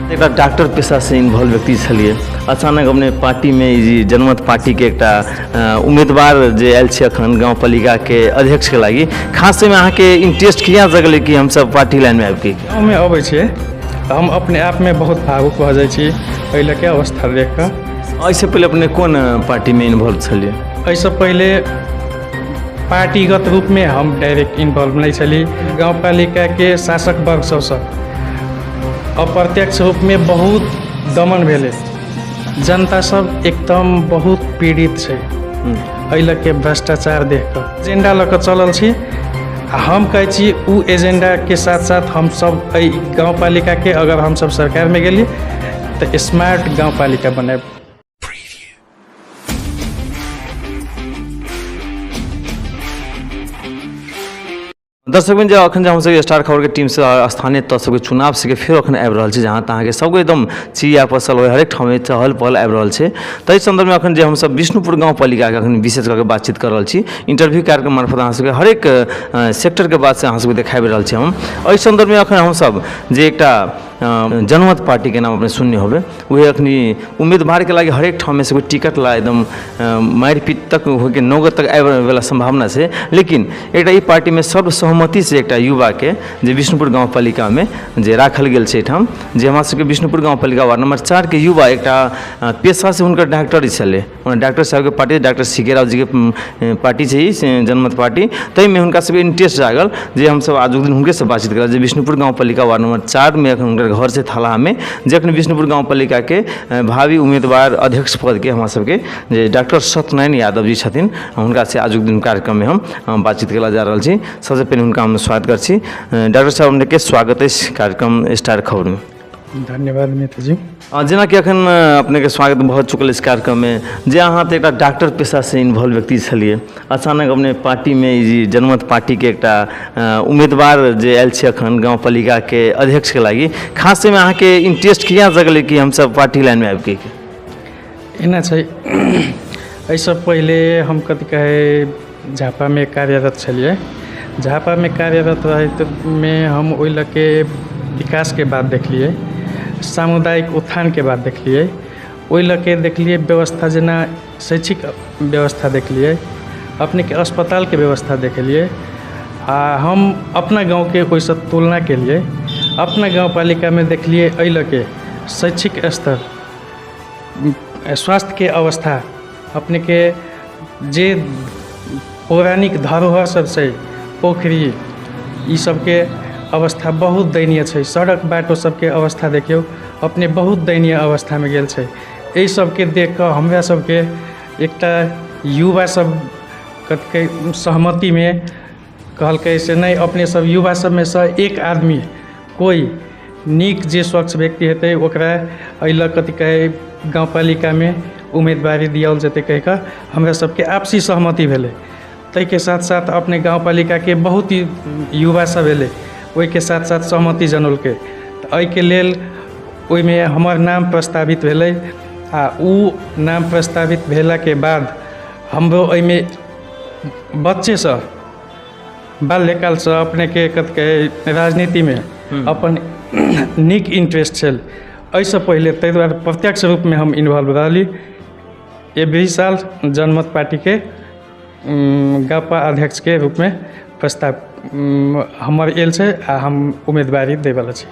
एक डॉक्टर पेशा से इन्वॉल्व व्यक्ति छलिए, अचानक अपने पार्टी में ई जनमत पार्टी के एक उम्मीदवार जे आयल छै अखन गाँव पालिका के अध्यक्ष के लागी, खास में अहाँ के इंटरेस्ट किया जगले कि हम सब पार्टी लाइन में आबि गाँव में अबै छियै तो हम अपने आप में बहुत भावुक भऽ जाइ छी पहले के अवस्था देख कऽ। ऐसे पहले अपने कौन पार्टी में इन्वॉल्व छलिए? ऐसे पहले पार्टीगत रूप में हम डायरेक्ट इन्वॉल्व नहीं छली। गाँव पालिका के शासक वर्ग सबसँ अप्रत्यक्ष रूप में बहुत दमन भेले, जनता सब एकदम बहुत पीड़ित छै एहि के भ्रष्टाचार देख कर एजेंडा लऽ कऽ चलल छी। हम कहै छी उ एजेंडा के साथ साथ हम सब गाँव पालिका के अगर हम सब सरकार में गेली तो स्मार्ट गाँव पालिका बनाए। दर्शक जो अखन हम सब स्टार खबर के टीम से स्थानीय तौर सबके चुनाव से फिर अखन आबि रहल छै, जहाँ तहाँ के सबको एकदम चिया पसल हो हरेक ठाम में चहल पहल आबि रहल छै। ताहि संदर्भ में अखन जे हम सब विष्णुपुर गाँव पालिका के अखन विशेष करके बातचीत कर रहल छी, इंटरव्यू कार्यक्रम मार्फत अहाँ सबके हरेक सेक्टर के बात से अहाँ सबके देखाबि रहल छी। हम एहि संदर्भ में अखन हम सब जे एकटा जनमत पार्टी के नाम अपने सुनने होबे, वही अखनी उम्मीदवार के लागे हरेक ठाम में से कोई टिकट ला एकदम मारपीट तक होके नौगत तक आबे वाला संभावना से, लेकिन एक ई पार्टी में सर्वसहमति से एक युवा के जे विष्णुपुर गाँव पालिका में जे राखल गेल छै ठाम, जे हमरा सबके विष्णुपुर गाँव पालिका वार्ड नंबर 4 के युवा एक पेशा से हुनकर डॉक्टरी छले, डॉक्टर साहब के party doctor C K Rao ji के पार्टी छै जनमत पार्टी। ताहि में हुनका सबके इंटरेस्ट जागल जे हम सब आज दिन हुनके से बातचीत करल जे विष्णुपुर गाँव पालिका वार्ड नंबर 4 में अखन घर से थाला में जखन विष्णुपुर गाँव पालिका के भावी उम्मीदवार अध्यक्ष पद के हमरा सबके जे डॉक्टर सत्यनारायण यादव जी छथिन, हुनका से आज दिन कार्यक्रम में हम बातचीत कला जा रहल छी। सबसे पहले हुनका हम स्वागत कर छी। डॉक्टर साहब हमने के स्वागत है कार्यक्रम स्टार खबर में। धन्यवाद मित्र जी। जेना कि अखन अपने के स्वागत भऽ चुकल इस कार्यक्रम में, जे अहाँ तो एक डॉक्टर पेशा से इन्वॉल्व व्यक्ति छलिए, अचानक अपने पार्टी में ई जनमत पार्टी के एक उम्मीदवार जे आयल छै अखन गाँव पालिका के अध्यक्ष के लागी, खास में अहाँ के इंटरेस्ट किया जगले कि हम सब पार्टी लाइन में आबि के? एना छै ऐसे पहले हम कथी कहे झापा में कार्यरत छलिए। झापा में कार्यरत रहे में हम ओहि लऽ के विकास के बात देखलिए, सामुदायिक उत्थान के बात देखलिए, ओहि लऽ के देखलिए व्यवस्था जेना शैक्षिक व्यवस्था देखलिए, अपने के अस्पताल के व्यवस्था देखलिए। हम अपना गांव के ओहिसँ तुलना के लिए अपना गांव पालिका में देखलिए एहि लऽ के शैक्षिक स्तर, स्वास्थ्य के अवस्था, अपने के जे पौराणिक धरोहर सब छै पोखरी ई सब के अवस्था बहुत दयनीय छै। सड़क बाटो सबके अवस्था देखियो अपने बहुत दयनीय अवस्था में गेल छै। एहि सबके देख कऽ हमरा सबके एकटा युवा सब कतके सहमति में कहलकै से नहीं, अपने सब युवा सब में से एक आदमी कोई नीक जे स्वच्छ व्यक्ति हेतै ओकरा एहि लऽ कथी कहे गाँव पालिका में उम्मीदवारी दियाल जेतै कहि कऽ हमरा सबके आपसी सहमति भेलै। ताहि के साथ साथ अपने गाँव पालिका के बहुत ही युवा सब एलै, ओहि के साथ साथ सहमति जनौलकै। तऽ एहि के लेल ओहि में हमर नाम प्रस्तावित भेलै। आ उ नाम प्रस्तावित भेला के बाद हमरो एहि में बच्चे से बाल्यकाल से अपने के कथी कहे राजनीति में अपन नीक इंटरेस्ट छल। एहिसँ पहले ताहि दुआरे प्रत्यक्ष रूप में हम इन्वॉल्व रहली। ये 20 साल जनमत पार्टी के गापा अध्यक्ष के रूप में प्रस्ताव हमर आयल छै आ हम उम्मीदवारी देवला छी।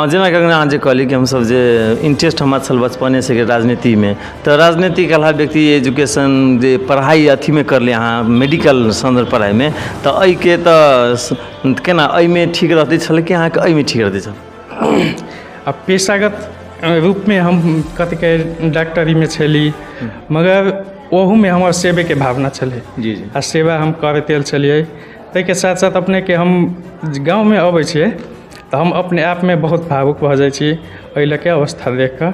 जेना कि अहाँ जे कहली कि हम सब जे इंटरेस्ट हमारा छल बचपने से राजनीति में, तो राजनीति के अलावा व्यक्ति एजुकेशन जे पढ़ाई अथी में कर ले अहाँ मेडिकल संदर्भ पढ़ाई में, तो एहि के तो केना एहि में ठीक रहते छल कि अहाँ के एहि में ठीक रहते छल? अब पेशागत रूप में हम कथी कहे डॉक्टरी में छली, मगर ओहू में हमार सेवे के भावना छलै। जी जी। आ सेवा हम करते छलिए। ताहि के साथ साथ अपने के हम गाँव में अबै छियै तो हम अपने आप में बहुत भावुक भऽ जाइ छी एहि लऽ के अवस्था देख कऽ।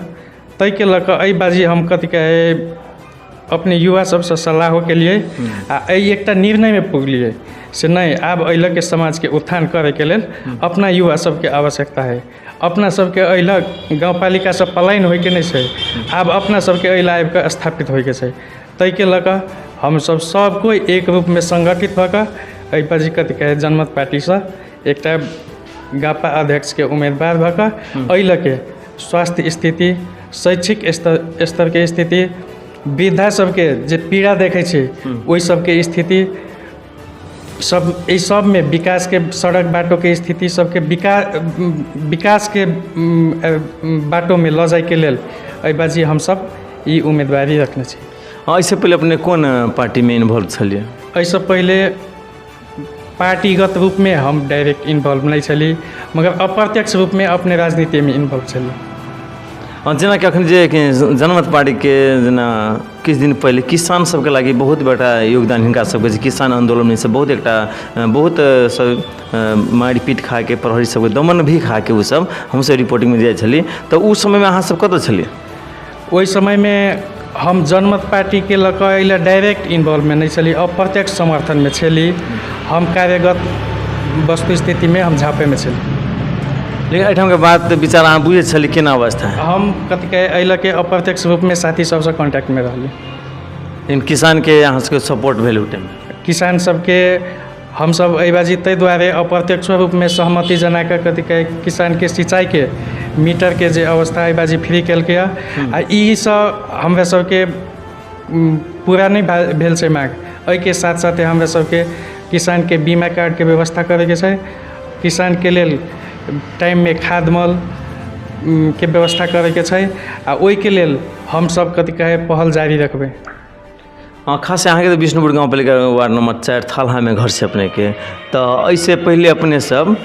ताहि के लऽ कऽ एहि बाजी हम कथी कहे अपने युवा सबसँ सलाहो के लिए आ एहि एकटा निर्णय में पुगलिए से नहीं, आब एहि लऽ के समाज के उत्थान करे के लेल अपना युवा सबके आवश्यकता है। अपना सबके एहि लऽ गाँव पालिका से पलायन होइके नहीं छै, आब अपना सबके एहि लऽ आबि कऽ स्थापित होइके छै। ताहि के लऽ कऽ हम सब कोई एक रूप में संगठित भऽ कऽ एहि बाजी कथी कहे जनमत पार्टी से एकटा गापा अध्यक्ष के उम्मीदवार भऽ कऽ एहि लऽ के स्वास्थ्य स्थिति, शैक्षिक स्तर के स्थिति, वृद्धा सबके जे पीड़ा देखै छै ओहि सबके स्थिति, सब एहि सबमे विकास के सड़क बाटो के स्थिति सबके विकास के बाटो में लऽ जाय के लेल एहि बाजी हम सब ई उम्मीदवारी रखने छी। एहिसँ पहिले अपने कोन पार्टीमे इन्वॉल्व छलियै? एहिसँ पहिले पार्टीगत रूप में हम डायरेक्ट इन्वॉल्व नहीं छली, मगर अप्रत्यक्ष रूप में अपने राजनीति में इन्वॉल्व छली। जेना कि अखन जे जनमत पार्टीके जेना किछु दिन पहिले किसान सबके लागि बहुत बड़ा योगदान हिनका सबके छै। किसान आंदोलनसँ बहुत सब मारि पीट खाके प्रहरी सबके दमन भी खाके ओ सब हमसब रिपोर्टिंगमे जाइ छली, तऽ ओ समयमे अहाँ सब कतऽ छलियै? ओहि समय में हम जनमत पार्टी के लऽ कऽ एहि डायरेक्ट इन्वॉल्व में नहीं छली, अप्रत्यक्ष समर्थन में छली। हम कार्यगत वस्तुस्थिति में हम झाँपे में छली। लेकिन एहिठाम के बात विचार अहाँ बुझै छली केना अवस्था है? हम कथी कहे एहि लऽ के अप्रत्यक्ष रूप में साथी सबसे कांटेक्ट में रहली। लेकिन किसान के अहाँ सबके सपोर्ट भेल ओ टाइम? किसान सबके हम सब एहि बाजी ताहि दुआरे अप्रत्यक्ष रूप में सहमति जना के कथी कहे किसान के सिंचाई के मीटर के जे अवस्था एहि बाजी फ्री केलकै आ ई सब हमरा सबके पूरा नहीं भेल छै मांग। एहि के साथ साथ हमरा सबके किसान के बीमा कार्ड के व्यवस्था करे के छै, किसान के लेल टाइम में खाद मल के व्यवस्था करे के छै आ ओहि के लेल हम सब कथी कहे पहल जारी रखबै। हाँ, खास अहाँके तऽ विष्णुपुर गाँवपालिका वार्ड नंबर 4 थालहामे घर छै अपनेके, तऽ एहिसँ पहिले अपने सब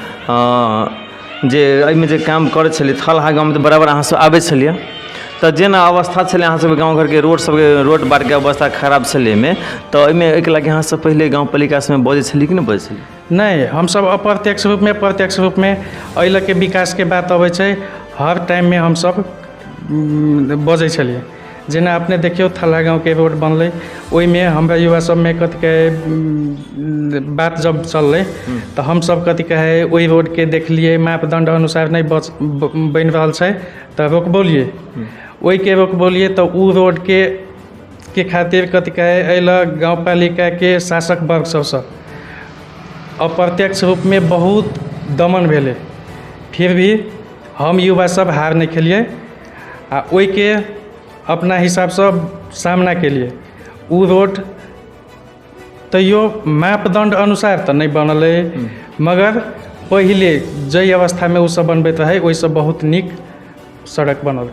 जे एहिमे जे काम करै छलियै थालहा गाँवमे तऽ बराबर अहाँ सब आबै छलियै, तऽ जेना अवस्था छलै अहाँ सबके गाँव घरके रोड बाटके अवस्था खराब छलै एहिमे, तऽ एहिमे एहिके लागि अहाँ सब पहिले गाँवपालिका सबमे बजै छलियै कि नहि बजै छलियै? नहीं, हम सब अप्रत्यक्ष रूप में प्रत्यक्ष रूप में एहि लऽ के विकास के बात अबै छै हर टाइम में हम सब बजै छलियै। जेना अपने देखियो थाला गाँव के रोड बनलै, ओहिमे हमरा युवा सब में कथी कहे बात जब चललै तऽ हम सब कथी कहे ओहि रोड के देखलिए मापदंड अनुसार नहीं बनि रहल छै तऽ रोकबोलिए, ओहि के रोकबोलिए तऽ ओ रोड के खातिर कथी कहे एहि लऽ गाँवपालिका के शासक वर्ग सबसँ अप्रत्यक्ष रूप में बहुत दमन भेलै, फिर भी हम युवा सब हार नहीं खेलिए आ ओहि के अपना हिसाब से सामना के लिए ओ रोड तैयो मापदंड अनुसार तो नहीं बनल है, मगर पहले जै अवस्था में ओ सब बनबैत रहे ओहिसँ बहुत नीक सड़क बनल।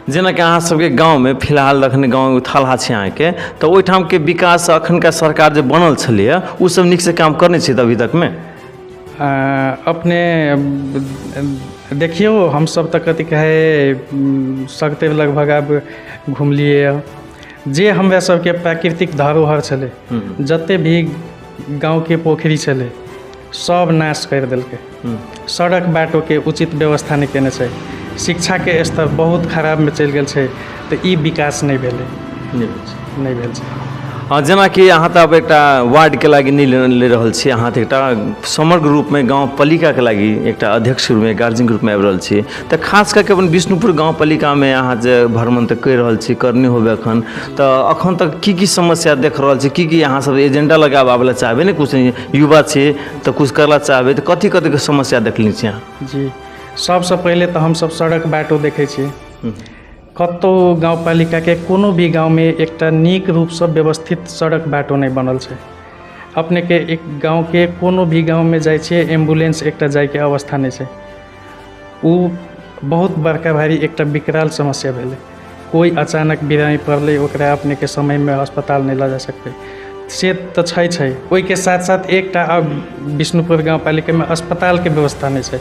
जेना कि अहाँ सबके गाँवमे फिलहाल अखन गाँव थालहा छै अहाँके, तऽ ओहिठाम के विकास अखनका सरकार जे बनल छलैए ओ सब नीकसँ काम करने छै अभी तक में? अपने देखियो हम सब तक कथी कहे सकते लगभग अब घुमलिए, जे हमरा सबके प्राकृतिक धरोहर छलै जते भी गाँव के पोखरी छलै सब नाश कर देलकै, सड़क बाटो के उचित व्यवस्था नहीं केने छै, शिक्षा के स्तर बहुत खराब में चलि गेल छै, तऽ ई विकास नहीं भेलै, नहीं भेल छै। हाँ, जेना कि अहाँ तऽ अब एकटा वार्डके लागि नहि ले रहल छी, अहाँ तऽ एकटा समग्र रूपमे गाँवपालिकाके लागि एकटा अध्यक्ष रूपमे गार्जियनके रूपमे आबि रहल छी, तऽ खास कऽ के अपन विष्णुपुर गाँवपालिकामे अहाँ जे भ्रमण तऽ करि रहल छी, करने होबै एखन, तऽ एखन तक की समस्या देख रहल छी, की अहाँ सब एजेंडा लगाबैला चाहबै ने, कुछ युवा छी तऽ कुछ करला चाहबै, तऽ कथी के समस्या देखली छी अहाँ? जी, सबसँ पहिले तऽ हम सब सड़क बाटो देखै छी, कतौ गाँवपालिका के कोनो भी गाँव में एकटा नीक रूप से व्यवस्थित सड़क बाटो नहीं बनल छै। अपने के एक गाँव के कोनो भी गाँव में जाइ छियै एम्बुलेंस एकटा जाय के अवस्था नहीं छै, ओ बहुत बड़का भारी एकटा विकराल समस्या भेलै। कोई अचानक बीमारी पड़लै ओकरा अपने के समय में अस्पताल नहीं लऽ जा सकते, से तऽ छै। ओहि के साथ साथ एकटा विष्णुपुर गाँवपालिका में अस्पताल के व्यवस्था नहीं छै।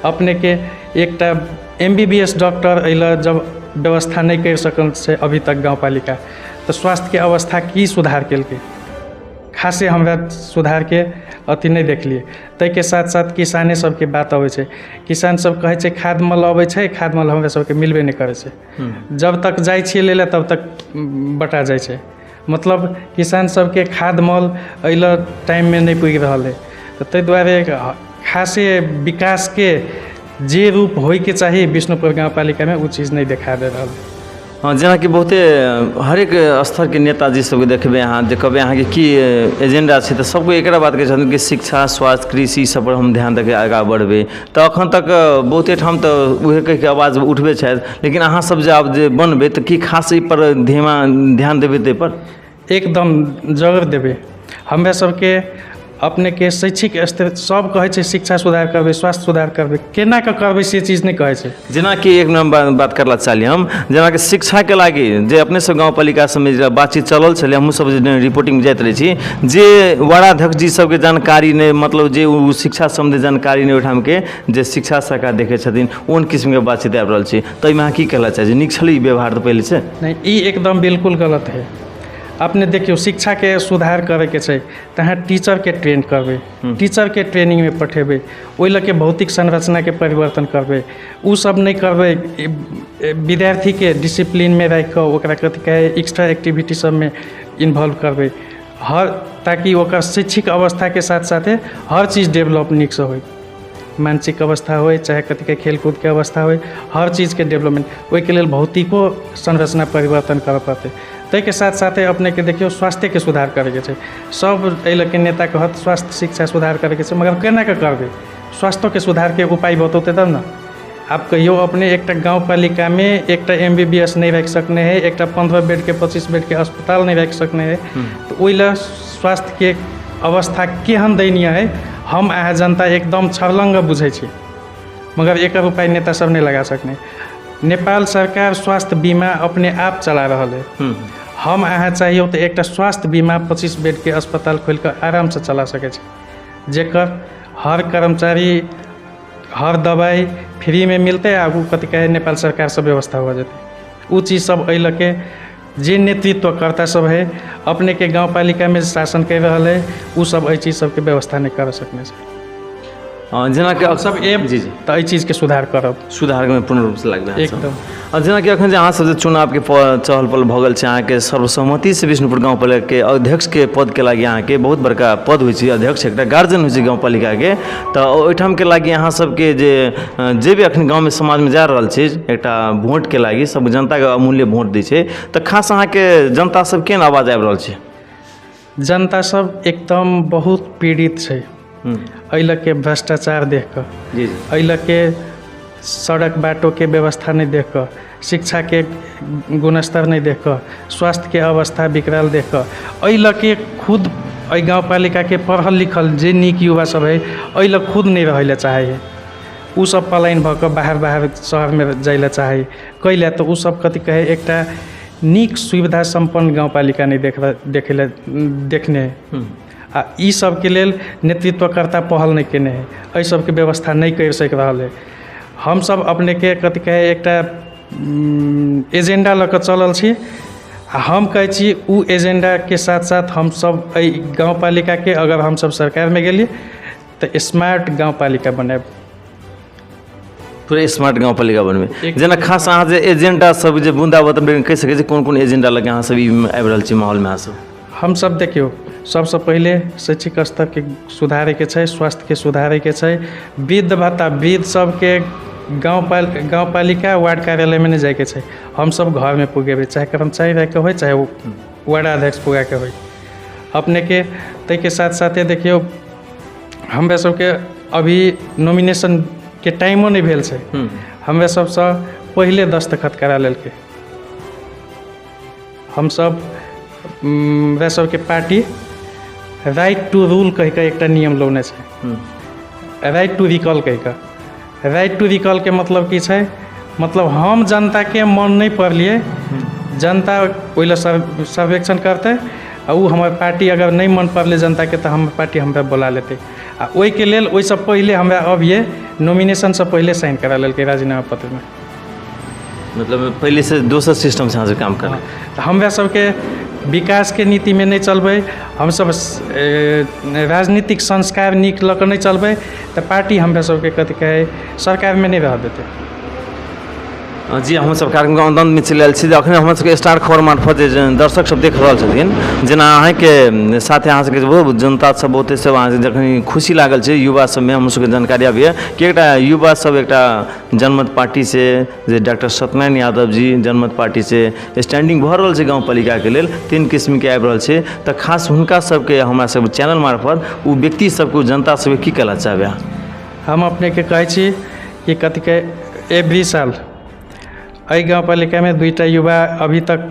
अपने के एकटा MBBS डॉक्टर अइला जब व्यवस्था नहीं कर सकल छै अभी तक गाँवपालिका, तो स्वास्थ्य के अवस्था की सुधार केलकै? खासे हमरा सुधार के अति नहीं देखलिए। ताहि के साथ साथ किसाने सबके बात अबै छै, किसान सब कहै छै खाद मल अबै छै, खाद मल हमरा सबके मिलबे नहीं करै छै, जब तक जाइ छियै लै लए तब तक बटा जाइ छै, मतलब किसान सबके खाद मल अइला टाइम में नहीं पुगि रहल है। तो ताहि दुआरे खासे विकास के जे रूप होय के चाहिए विष्णुपुर गाँवपालिका में वो चीज़ नहीं देखा दे रहा है। हाँ, जेना कि बहुते हरेक स्तर के नेताजी सबके देखबै अहाँ जे कहबै अहाँके की एजेंडा छै तऽ सबको एकरा बात कहै छथिन कि शिक्षा स्वास्थ्य कृषि ई सब पर हम ध्यान दऽ के आगाँ बढ़बै तऽ अखन तक बहुते ठाम तऽ उहे कहि के आवाज उठबै छथि लेकिन अहाँ सब जे आब जे बनबै तऽ की खास ई पर ध्यान देबै ताहि पर एकदम जरूर देबै। हमरा सबके अपने के शैक्षिक स्तर सब कहै छै शिक्षा सुधार करबै स्वास्थ्य सुधार करबै, केना कऽ करबै से चीज नहीं कहै छै। जेना कि एक नंबर बात करला चाहली हम जेना कि शिक्षा के लागी जे अपने सब गाँवपालिका सबमे जे बातचीत चलल छलै हमहूँ सब जे रिपोर्टिंग जाइत रहै छी जे वार्डाध्यक्ष जी सबके जानकारी नहीं मतलब जे उ शिक्षा सम्बन्धी जानकारी नहीं ओहिठाम के जे शिक्षा शाखा देखै छथिन ओहन किस्म के बातचीत आबि रहल छै तऽ एहिमे अहाँ की कहला चाहै छी नीक छलै ई व्यवहार तऽ पहले से नहीं ई एकदम बिल्कुल गलत है। अपने देखियो शिक्षा के सुधार करे के छै तऽ अहाँ टीचर के ट्रेन करबै, टीचर के ट्रेनिंग में पठेबै, ओहि लऽ के भौतिक संरचना के परिवर्तन करबै, उ सब नहीं करबै विद्यार्थी के डिसिप्लिन में राखि कऽ ओकरा कथि कहै एक्स्ट्रा एक्टिविटी सब में इन्वॉल्व करबै ताकि ओकर शैक्षिक अवस्था के साथ साथे हर चीज़ डेवलप नीक से होय, मानसिक अवस्था होय चाहे कथि के खेलकूद के अवस्था होय हर चीज़ के डेवलपमेंट ओहि के लेल भौतिको संरचना परिवर्तन करऽ पड़तै। ताहि के साथ साथे अपने के देखियो स्वास्थ्य के सुधार करे के छै, सब एहि लऽ के नेता कहत स्वास्थ्य शिक्षा सुधार करे के छै मगर केना के करबै, स्वास्थ्य के सुधार के उपाय बतौते तब ना। आप कहियो अपने एक गाँव पालिका में एक MBBS नहीं रख सकने है, एक 15 बेड के 25 बेड के अस्पताल नहीं रख सकने है तो ओहि लऽ स्वास्थ्य के अवस्था केहन दयनीय है हम अहाँ जनता एकदम छर्लंग बुझे छी मगर एकर उपाय नेता सब नहीं लगा सकने। नेपाल सरकार स्वास्थ्य बीमा अपने आप चला रहा है, हम अहाँ चाहिए तो एक स्वास्थ्य बीमा 25 बेड के अस्पताल खोल कर आराम से चला सके जेकर हर कर्मचारी हर दवाई फ्री में मिलते आगू कथि कहे नेपाल सरकार से व्यवस्था हो जाते। उ चीज़ सब अइ लऽ के जे नेतृत्वकर्ता सब है अपने के गाँव पालिका में शासन कर रहा है उ सब एहि चीज़ सबके व्यवस्था नहीं कर सकने से। जेना कि सब एम जी तो एहि चीज़ के सुधार करब सुधार में पूर्ण रूप से लग रहा है एकदम। और जेना कि अखन जे अहाँ सब जे चुनाव के चहल पहल भऽ गेल छै अहाँ के सर्वसम्मति से विष्णुपुर गाँव पालिका के अध्यक्ष के पद के लागी अहाँ के बहुत बड़का पद होइ छै, अध्यक्ष एकटा गार्जियन होइ छै गाँव पालिका के तऽ ओहिठाम के लागी अहाँ सबके जे भी अखन गाँव में समाज में जा रहल छै एकटा वोट के लागी सब जनता के अमूल्य वोट दै छै तऽ खास अहाँ के जनता सब केहन आवाज आबि रहल छै? जनता सब एकदम बहुत पीड़ित छै एहि लऽ के भ्रष्टाचार देख कऽ, जी एहि लऽ के सड़क बाटो के व्यवस्था नहीं देख कऽ, शिक्षा के गुणस्तर नहीं देख कऽ, स्वास्थ्य के अवस्था विकराल देख कऽ, एहि लऽ के खुद एहि गाँव पालिका के पढ़ल लिखल जे नीक युवा सब है एहि लऽ खुद नहीं रहै लए चाहे है, उ सब पलायन भऽ कऽ बाहर शहर में जाय लए चाहे कैले तऽ उ सब कथि कहे एकटा नीक सुविधा संपन्न गाँव पालिका नहीं देखने आ ई सब के लेल नेतृत्वकर्ता पहल नहीं केने है, एहि सब के व्यवस्था नहीं कर सक रहा है। हम सब अपने के कथि कहे एकटा एजेंडा लऽ कऽ चलल छी आ हम कहै छी उ एजेंडा के साथ साथ हम सब एहि गाँव पालिका के अगर हम सब सरकार में गेलिए तो स्मार्ट गाँव पालिका बनाएब, पूरे स्मार्ट गाँव पालिका बनबै। जेना खास अहाँ जे एजेंडा सब जे बूंदा बतबै कहि सकै छी कोन कोन एजेंडा लगे अहाँ सब ई आबि रहल छी माहौल में अहाँ सब? हम सब देखियो सबसे पहले शैक्षिक स्तर के सुधारे के छै, स्वास्थ्य के सुधारे के छै, वृद्ध भत्ता वृद्ध सबके गाँव पालिका वार्ड कार्यालय में नहीं जाए के छै, हम सब घर में पुगेबै चाहे कर्मचारी रह के हो चाहे वार्डाध्यक्ष पुगा के हो अपने के। ताहि के साथ साथे देखियो हमरा सबके अभी नॉमिनेशन के टाइमो नहीं भेल छै, हमरा सबसे पहले दस्तखत करा लेलकै। हम सब हमरा सबके पार्टी राइट टू रूल कह के एक नियम लौने छै, राइट टू रिकॉल कह के। राइट टू रिकॉल के मतलब की छै, मतलब हम जनता के मन नहीं पड़लिए जनता ओहि लए सर्वेक्षण करते आ उ हमर पार्टी अगर नहीं मन पड़ले जनता के तो हमर पार्टी हमरा बुला लेते आ ओहि के लेल ओहि से पहले हमरा अभिये नॉमिनेशन से पहले साइन करा लेलकै राजीनामा पत्र में। मतलब पहले से दोसर सिस्टम से अहाँ सब काम कर हमरा सबके विकास के नीति में नहीं चलबै, हम सब राजनीतिक संस्कार नीक लऽ कऽ नहीं चलबै तो पार्टी हमरा सबके कथि कहे सरकार में नहीं रह देते। जी हम सब कार्यक्रम के अंत में चलि आयल छी अखन हमर सबके स्टार खबर मार्फत जे दर्शक सब देख रहल छथिन जेना अहाँके साथे अहाँ सबके बहुत जनता सब बहुते सब अहाँ जखन खुशी लागल छै युवा सबमे हमर सबके जानकारी आबैए कि एकटा युवा सब एकटा जनमत पार्टी से जे डॉक्टर सत्यनारायण यादव जी जनमत पार्टी से स्टैंडिंग भऽ रहल छै गाँव पालिकाके लेल 3 किस्मके आबि रहल छै तऽ खास हुनका सबके हमरा सब चैनल मार्फत ओ व्यक्ति सबके जनता सबके की कहला चाहबै हम अपनेके कहै छी कि कतिके एवरी साल एहि गाउँपालिकामे 2टा युवा अभी तक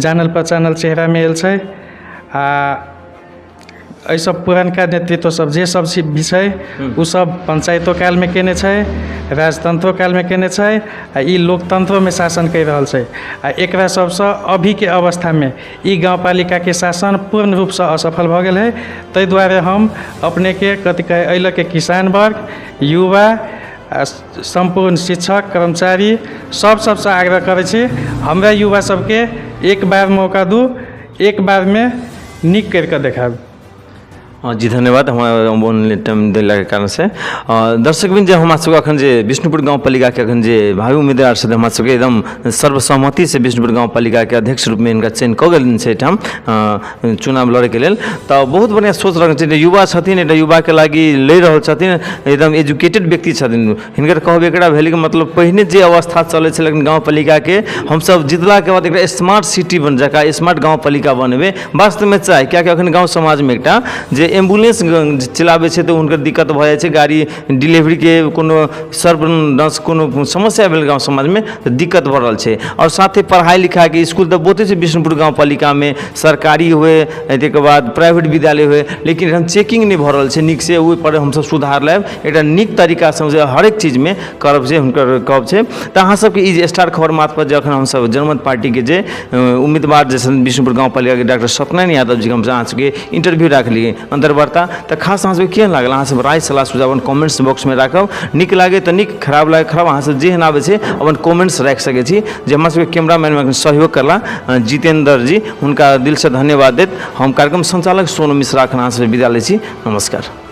जानल पहचानल चेहरामे आयल छै आ एहिसब पुरनका नेतृत्व सब जे सब विषय ओ सब पंचायतो कालमे केने छै राजतंत्रो कालमे केने छै आ ई लोकतंत्रोमे शासन करि रहल छै आ एकरा सबसँ अभीके अवस्थामे ई गाउँपालिकाके शासन पूर्ण रूपसँ असफल भऽ गेल है ताहि दुआरे हम अपनेके कथी कहै एहि लऽ के किसान वर्ग युवा संपूर्ण शिक्षक कर्मचारी सबसँ आग्रह करै छी हमरा युवा सबके एक बार मौका दू एक बारमे नीक करिकऽ देखाबू जी धन्यवाद हमारा टाइम दिलाके कारण से दर्शक बिन जे हमरा सबके अखन जे विष्णुपुर गाउँपालिकाके अखन जे भावी उम्मीदवार छथि हमरा सबके एकदम सर्वसम्मति से विष्णुपुर गाउँपालिकाके अध्यक्ष रूपमे हिनका चयन कऽ गेल छै एहिठाम चुनाव लड़ैके लेल तऽ बहुत बढ़िआँ सोच रखने छथिन युवा छथिन एकटा युवाके लागि लड़ि रहल छथिन एकदम एजुकेटेड व्यक्ति छथिन हिनकर कहब एकरा भेलै कि मतलब पहिने जे अवस्था चलै छलै गाउँपालिकाके हमसब जितलाके बाद एकटा स्मार्ट सिटी बन जकाँ स्मार्ट गाउँपालिका बनेबै वास्तवमे चाही कियाकि अखन गाँव समाजमे एकटा जे एम्बुलेंस चलाबै छै तऽ हुनकर दिक्कत भऽ जाइ छै गाड़ी डिलीवरीके कोनो सर्वनाश कोनो समस्या भेल गाँव समाजमे तऽ दिक्कत भऽ रहल छै आओर साथे पढ़ाइ लिखाइके इसकुल तऽ बहुते छै विष्णुपुर गाउँपालिकामे सरकारी हुए ताहिके बाद प्राइवेट विद्यालय हुए लेकिन एखन चेकिंग नहि भऽ रहल छै नीकसँ ओहिपर हमसब सुधार लायब एकटा नीक तरीकासँ हरेक चीजमे करब जे हुनकर कहब छै तऽ अहाँ सबके ई जे स्टार खबर मार्फत जे एखन हमसब जनमत पार्टीके जे उम्मीदवार जे छथिन विष्णुपुर गाउँपालिकाके डॉक्टर सत्यनारायण यादव जी हमसब अहाँ सबके इंटरव्यू राखलिए अंतर्वार्ता तऽ खास अहाँ सबके केहन लागल अहाँ सब राय सलाह सुझाव अपन कमेंट्स बॉक्समे राखब नीक लागे तऽ नीक खराब लागे खराब अहाँ सब जेहन आबै छै अपन कमेंट्स राखि सकै छी जे हमरा सबके कैमरामैनमे सहयोग करला जितेंद्र जी हुनका दिलसँ धन्यवाद दैत हम कार्यक्रम संचालक सोनू मिश्रा अखन अहाँ सबसँ विदा लै छी नमस्कार।